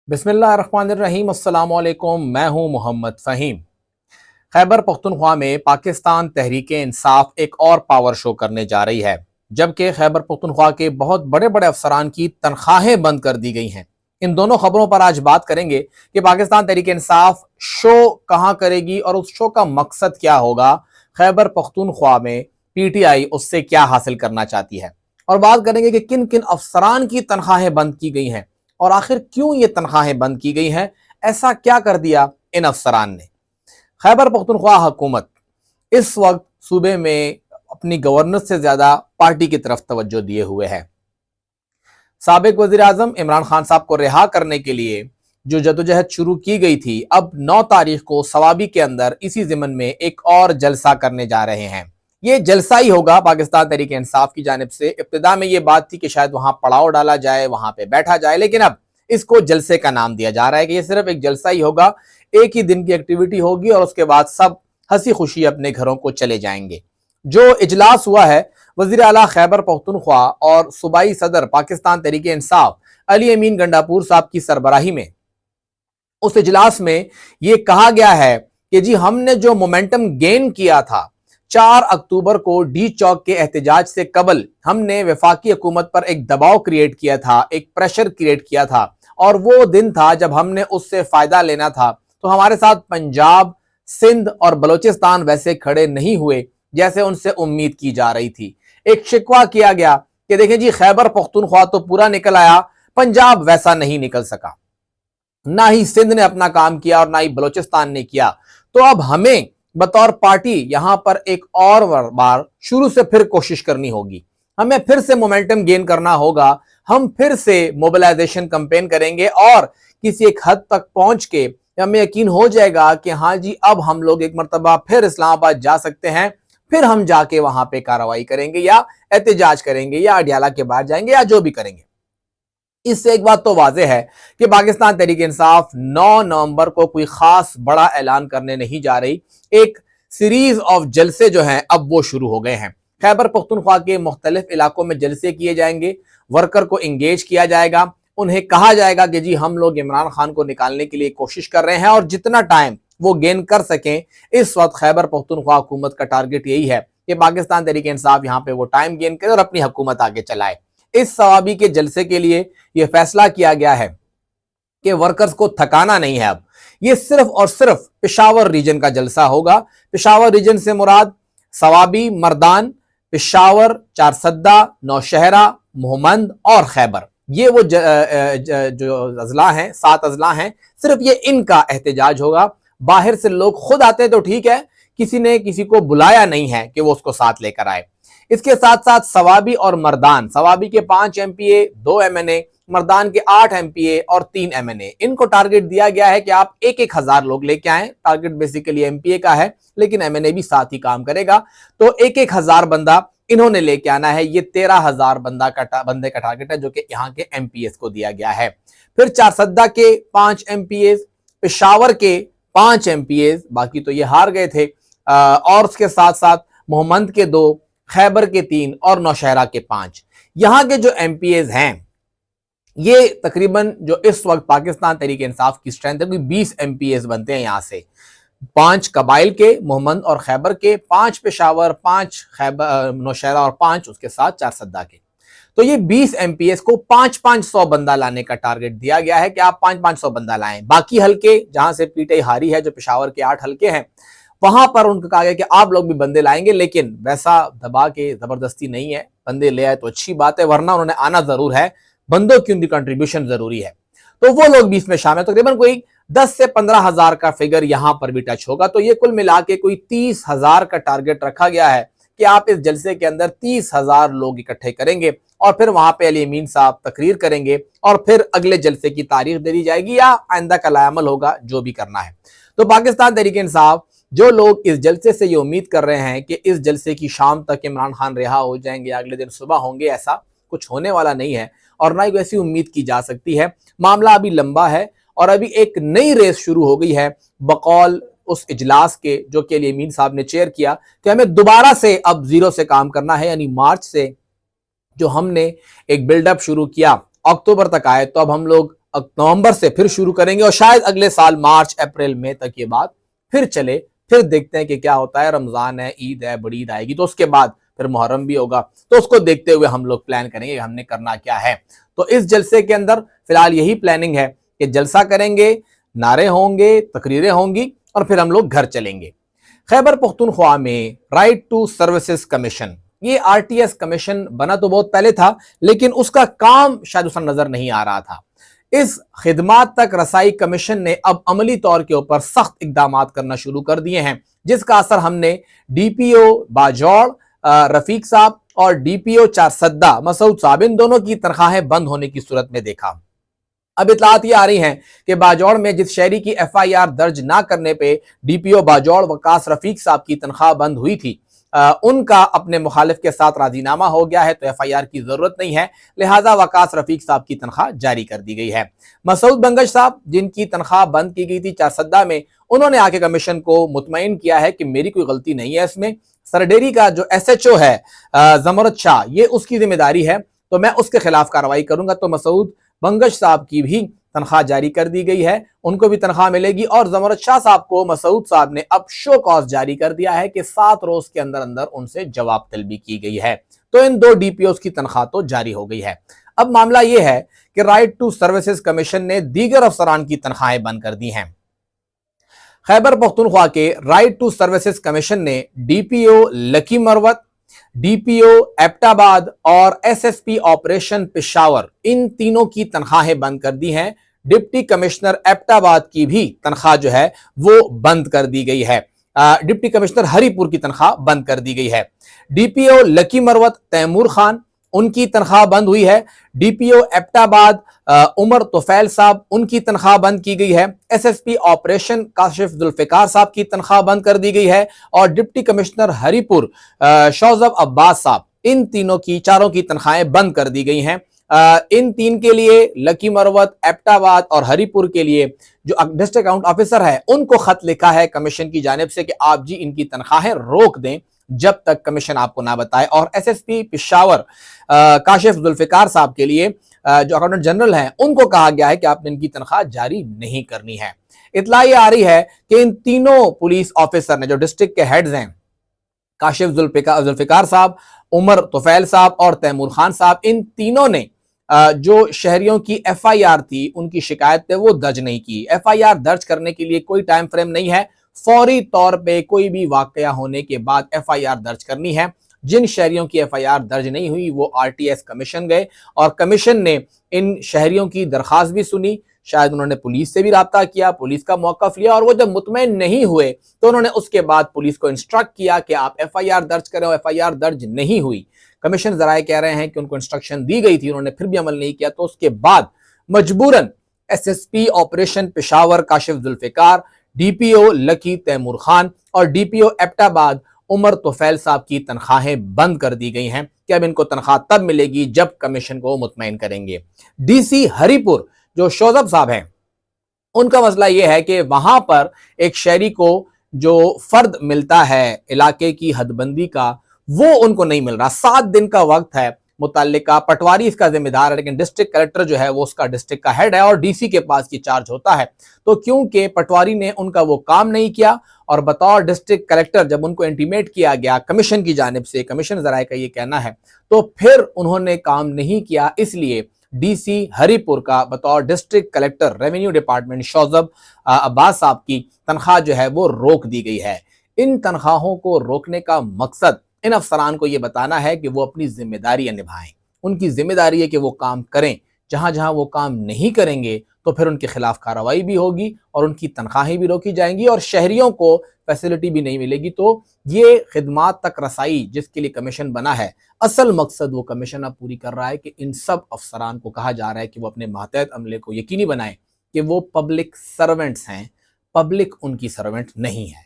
बिस्मिल्लाहिर्रहमानिर्रहीम अस्सलाम वालेकुम। मैं हूं मोहम्मद फ़हीम। खैबर पख्तूनख्वा में पाकिस्तान तहरीक इंसाफ एक और पावर शो करने जा रही है, जबकि खैबर पख्तूनख्वा के बहुत बड़े बड़े अफसरान की तनख्वाहें बंद कर दी गई हैं। इन दोनों खबरों पर आज बात करेंगे कि पाकिस्तान तहरीक इंसाफ शो कहां करेगी और उस शो का मकसद क्या होगा। खैबर पख्तूनख्वा में पीटीआई उससे क्या हासिल करना चाहती है, और बात करेंगे कि किन किन अफसरान की तनख्वाहें बंद की गई हैं और आखिर क्यों ये तनख्वाहें बंद की गई हैं। ऐसा क्या कर दिया इन अफसरान ने। खैबर पख्तूनख्वा हुकूमत इस वक्त सूबे में अपनी गवर्नेंस से ज्यादा पार्टी की तरफ तवज्जो दिए हुए है। साबिक वजीर आजम इमरान खान साहब को रिहा करने के लिए जो जदोजहद शुरू की गई थी, अब 9 तारीख को सवाबी के अंदर इसी ज़िमन में एक और जलसा करने जा रहे हैं। ये जलसा ही होगा पाकिस्तान तहरीक इंसाफ की जानिब से। इब्तिदा में ये बात थी कि शायद वहां पड़ाव डाला जाए, वहां पे बैठा जाए, लेकिन अब इसको जलसे का नाम दिया जा रहा है कि ये सिर्फ एक जलसा ही होगा, एक ही दिन की एक्टिविटी होगी और उसके बाद सब हंसी खुशी अपने घरों को चले जाएंगे। जो इजलास हुआ है वजीर आला खैबर पख्तूनख्वा और सूबाई सदर पाकिस्तान तहरीक इंसाफ अली अमीन गंडापुर साहब की सरबराही में, उस इजलास में ये कहा गया है कि जी हमने जो मोमेंटम गेन किया था 4 अक्टूबर को डी चौक के एहतजाज से कबल, हमने वफाकी हुकूमत पर एक दबाव क्रिएट किया था, एक प्रेशर क्रिएट किया था, और वो दिन था जब हमने उससे फायदा लेना था। तो हमारे साथ पंजाब, सिंध और बलोचिस्तान वैसे खड़े नहीं हुए जैसे उनसे उम्मीद की जा रही थी। एक शिकवा किया गया कि देखें जी खैबर पख्तूनख्वा तो पूरा निकल आया, पंजाब वैसा नहीं निकल सका, ना ही सिंध ने अपना काम किया और ना ही बलोचिस्तान ने किया। तो अब हमें बतौर पार्टी यहां पर एक और बार शुरू से फिर कोशिश करनी होगी, हमें फिर से मोमेंटम गेन करना होगा, हम फिर से मोबिलाइजेशन कैंपेन करेंगे और किसी एक हद तक पहुंच के हमें यकीन हो जाएगा कि हाँ जी अब हम लोग एक मरतबा फिर इस्लामाबाद जा सकते हैं, फिर हम जाके वहां पे कार्रवाई करेंगे या एहतजाज करेंगे या अडियाला के बाहर जाएंगे या जो भी करेंगे। इससे एक बात तो वाज़ेह है कि पाकिस्तान तहरीक इंसाफ 9 नवंबर को कोई खास बड़ा ऐलान करने नहीं जा रही। एक सीरीज ऑफ जलसे जो हैं अब वो शुरू हो गए हैं। खैबर पख्तूनख्वा के मुख्तलिफ इलाकों में जलसे किए जाएंगे, वर्कर को इंगेज किया जाएगा, उन्हें कहा जाएगा कि जी हम लोग इमरान खान को निकालने के लिए कोशिश कर रहे हैं और जितना टाइम वो गेन कर सकें। इस वक्त खैबर पख्तूनख्वा हुकूमत का टारगेट यही है कि पाकिस्तान तहरीक इंसाफ यहाँ पे वो टाइम गेन करे और अपनी हुकूमत आगे चलाए। इस सवाबी के जलसे के लिए यह फैसला किया गया है कि वर्कर्स को थकाना नहीं है। अब ये सिर्फ और सिर्फ पेशावर रीजन का जलसा होगा। पेशावर रीजन से मुराद सवाबी, मर्दान, पेशावर, चारसद्दा, नौशहरा, मोहम्मद और खैबर, ये वो जो अजला हैं, 7 अजला हैं, सिर्फ ये इनका एहतजाज होगा। बाहर से लोग खुद आते तो ठीक है, किसी ने किसी को बुलाया नहीं है कि वो उसको साथ लेकर आए। इसके साथ साथ सवाबी और मर्दान, सवाबी के 5 एमपीए, 2 एमएनए, मर्दान के 8 एमपीए और 3 एमएनए, इनको टारगेट दिया गया है कि आप 1-1 हजार लोग लेके आए। टारगेट बेसिकली एमपीए का है, लेकिन एमएनए भी साथ ही काम करेगा। तो 1-1 हजार बंदा इन्होंने लेके आना है। ये 13,000 बंदे का टारगेट है जो कि यहाँ के एमपीएस को दिया गया है। फिर चारसद्दा के 5 एमपीएस, पेशावर के 5 एमपीएस, बाकी तो ये हार गए थे, और उसके साथ साथ मोहम्मद के 2, खैबर के 3 और नौशहरा के 5। यहां के जो एमपीएस हैं ये तकरीबन जो इस वक्त पाकिस्तान तहरीक इंसाफ की स्ट्रेंथ है, 20 एमपीएस बनते हैं यहां से। 5 कबाइल के, मोहम्मद और खैबर के, 5 पेशावर, 5 खैबर नौशहरा और 5 उसके साथ चारसद्दा के। तो ये 20 एमपीएस को 500-500 बंदा लाने का टारगेट दिया गया है कि आप 500-500 बंदा लाएं। बाकी हल्के जहां से पीटीआई हारी है, जो पेशावर के 8 हल्के हैं, वहां पर उनको कहा गया कि आप लोग भी बंदे लाएंगे, लेकिन वैसा दबा के जबरदस्ती नहीं है। बंदे ले आए तो अच्छी बात है, वरना उन्होंने आना जरूर है, बंदों की उनकी कंट्रीब्यूशन जरूरी है। तो वो लोग भी इसमें शामिल, तकरीबन कोई 10 से 15 हजार का फिगर यहां पर भी टच होगा। तो ये कुल मिला के कोई 30 हजार का टारगेट रखा गया है कि आप इस जलसे के अंदर 30 हजार लोग इकट्ठे करेंगे और फिर वहां पे अली अमीन साहब तकरीर करेंगे और फिर अगले जलसे की तारीख दे दी जाएगी या आइंदा का लायामल होगा, जो भी करना है। तो पाकिस्तान तहरीक इंसाफ, जो लोग इस जलसे से ये उम्मीद कर रहे हैं कि इस जलसे की शाम तक इमरान खान रिहा हो जाएंगे या अगले दिन सुबह होंगे, ऐसा कुछ होने वाला नहीं है और ना ही वैसी उम्मीद की जा सकती है। मामला अभी लंबा है और अभी एक नई रेस शुरू हो गई है बकौल उस इजलास के जो कि अली अमीन साहब ने चेयर किया कि हमें दोबारा से अब जीरो से काम करना है। यानी मार्च से जो हमने एक बिल्डअप शुरू किया, अक्टूबर तक आए, तो अब हम लोग नवंबर से फिर शुरू करेंगे और शायद अगले साल मार्च अप्रैल मई तक ये बात फिर चले, फिर देखते हैं कि क्या होता है। रमजान है, ईद है, बड़ी ईद आएगी तो उसके बाद फिर मुहर्रम भी होगा, तो उसको देखते हुए हम लोग प्लान करेंगे कि हमने करना क्या है। तो इस जलसे के अंदर फिलहाल यही प्लानिंग है कि जलसा करेंगे, नारे होंगे, तकरीरें होंगी और फिर हम लोग घर चलेंगे। खैबर पख्तूनख्वा में राइट टू सर्विसेज कमीशन, ये आरटीएस कमीशन बना तो बहुत पहले था, लेकिन उसका काम शायद उसका नजर नहीं आ रहा था। इस खिदमात तक रसाई कमीशन ने अब अमली तौर के ऊपर सख्त इकदाम करना शुरू कर दिए हैं, जिसका असर हमने डीपीओ बाजौड़ रफीक साहब और डीपीओ चारसद्दा मसूद साहब, इन दोनों की तनख्वाहें बंद होने की सूरत में देखा। अब इतलात ये आ रही हैं कि बाजौड़ में जिस शहरी की एफआईआर दर्ज ना करने पे डीपीओ बाजौड़ वकास रफीक साहब की तनख्वाह बंद हुई थी, उनका अपने मुखालिफ के साथ राजीनामा हो गया है, तो एफआईआर की जरूरत नहीं है, लिहाजा वकास रफीक साहब की तनख्वाह जारी कर दी गई है। मसूद बंगश साहब, जिनकी तनख्वाह बंद की गई थी चारसद्दा में, उन्होंने आके कमीशन को मुतमईन किया है कि मेरी कोई गलती नहीं है इसमें, सरडेरी का जो एसएचओ है जमरत शाह, ये उसकी जिम्मेदारी है, तो मैं उसके खिलाफ कार्रवाई करूंगा। तो मसूद बंगश साहब की भी तनख्वाह जारी कर दी गई है, उनको भी तनख्वाह मिलेगी। और जमरत शाह साहब को मसूद साहब ने अब शो कॉज जारी कर दिया है कि 7 रोज के अंदर अंदर उनसे जवाब तलबी की गई है, तो इन 2 डीपीओ की तनख्वाह तो जारी हो गई है। अब मामला यह है कि राइट टू सर्विसेज कमीशन ने दीगर अफसरान की तनख्वाहें बंद कर दी हैं। खैबर पख्तूनख्वा के राइट टू सर्विसेज कमीशन ने DPO lucky Marwat, DPO Abbottabad और एसएसपी ऑपरेशन पेशावर, इन तीनों की तनख्वाहें बंद कर दी हैं। डिप्टी कमिश्नर एबटाबाद की भी तनख्वाह जो है वो बंद कर दी गई है। डिप्टी कमिश्नर हरिपुर की तनख्वाह बंद कर दी गई है। डीपीओ लकी मरवत तैमूर खान, उनकी तनख्वाह बंद हुई है। डीपीओ एबटाबाद उमर तोफैल साहब, उनकी तनख्वाह बंद की गई है। एसएसपी ऑपरेशन काशिफ जुल्फिकार साहब की तनख्वाह बंद कर दी गई है। और डिप्टी कमिश्नर हरिपुर शौजब अब्बास साहब, इन तीनों की, चारों की तनख्वाहें बंद कर दी गई हैं। इन 3 के लिए, लकी मरवत, एबटाबाद और हरिपुर के लिए, जो डिस्ट्रिक्ट अकाउंट ऑफिसर है, उनको खत लिखा है कमीशन की जानिब से कि आप जी इनकी तनख्वाहें रोक दें जब तक कमीशन आपको ना बताए। और एसएसपी पेशावर काशिफ जुल्फिकार साहब के लिए, जो अकाउंटेंट जनरल हैं, उनको कहा गया है कि आपने इनकी तनख्वाह जारी नहीं करनी है। इतला ये आ रही है कि इन तीनों पुलिस ऑफिसर ने, जो डिस्ट्रिक्ट के हेड्स हैं, काशिफ जुल्फिकार साहब, उमर तोफैल साहब और तैमूर खान साहब, इन तीनों ने जो शहरियों की एफआईआर थी, उनकी शिकायत थे, वो दर्ज नहीं की। एफआईआर दर्ज करने के लिए कोई टाइम फ्रेम नहीं है, फौरी तौर पे कोई भी वाकया होने के बाद एफआईआर दर्ज करनी है। जिन शहरियों की एफआईआर दर्ज नहीं हुई वो आरटीएस कमीशन गए और कमीशन ने इन शहरियों की दरखास्त भी सुनी, शायद उन्होंने पुलिस से भी राब्ता किया, पुलिस का मौक़िफ़ लिया, और वो जब मुतमईन नहीं हुए तो उन्होंने उसके बाद पुलिस को इंस्ट्रक्ट किया कि आप एफआईआर दर्ज करें, और एफआईआर दर्ज नहीं हुई। कमीशन ज़राए कह रहे हैं कि उनको इंस्ट्रक्शन दी गई थी, उन्होंने फिर भी अमल नहीं किया, तो उसके बाद मजबूरन SSP operation Peshawar Kashif Zulfiqar, DPO Lakki Taimur Khan और डीपीओ एबटाबाद उमर तोफैल साहब की तनख्वाहें बंद कर दी गई हैं कि अब इनको तनख्वाह तब मिलेगी जब कमीशन को मुतमईन करेंगे। डीसी हरिपुर जो शौजब साहब हैं, उनका मसला यह है कि वहां पर एक शहरी को जो फर्द मिलता है इलाके की हदबंदी का, वो उनको नहीं मिल रहा। 7 दिन का वक्त है, मुतल्लिका पटवारी इसका जिम्मेदार है, लेकिन डिस्ट्रिक्ट कलेक्टर जो है वो उसका डिस्ट्रिक्ट का हेड है और डीसी के पास ये चार्ज होता है। तो क्योंकि पटवारी ने उनका वो काम नहीं किया और बतौर डिस्ट्रिक्ट कलेक्टर जब उनको इंटीमेट किया गया कमीशन की जानिब से, कमीशन ज़राए का ये कहना है, तो फिर उन्होंने काम नहीं किया, इसलिए डीसी हरिपुर का बतौर district collector revenue department Shozab Abbas साहब की तनख्वाह जो है वो रोक दी गई है। इन तनख्वाहों को रोकने का मकसद इन अफसरान को ये बताना है कि वो अपनी जिम्मेदारियां निभाएं। उनकी जिम्मेदारी है कि वो काम करें, जहां जहां वो काम नहीं करेंगे तो फिर उनके खिलाफ कार्रवाई भी होगी और उनकी तनख्वाहें भी रोकी जाएंगी और शहरियों को फैसिलिटी भी नहीं मिलेगी। तो ये खिदमात तक रसाई जिसके लिए कमीशन बना है, असल मकसद वो कमीशन अब पूरी कर रहा है कि इन सब अफसरान को कहा जा रहा है कि वो अपने मातहत अमले को यकीनी बनाएं कि वो पब्लिक सर्वेंट्स हैं, पब्लिक उनकी सर्वेंट नहीं है।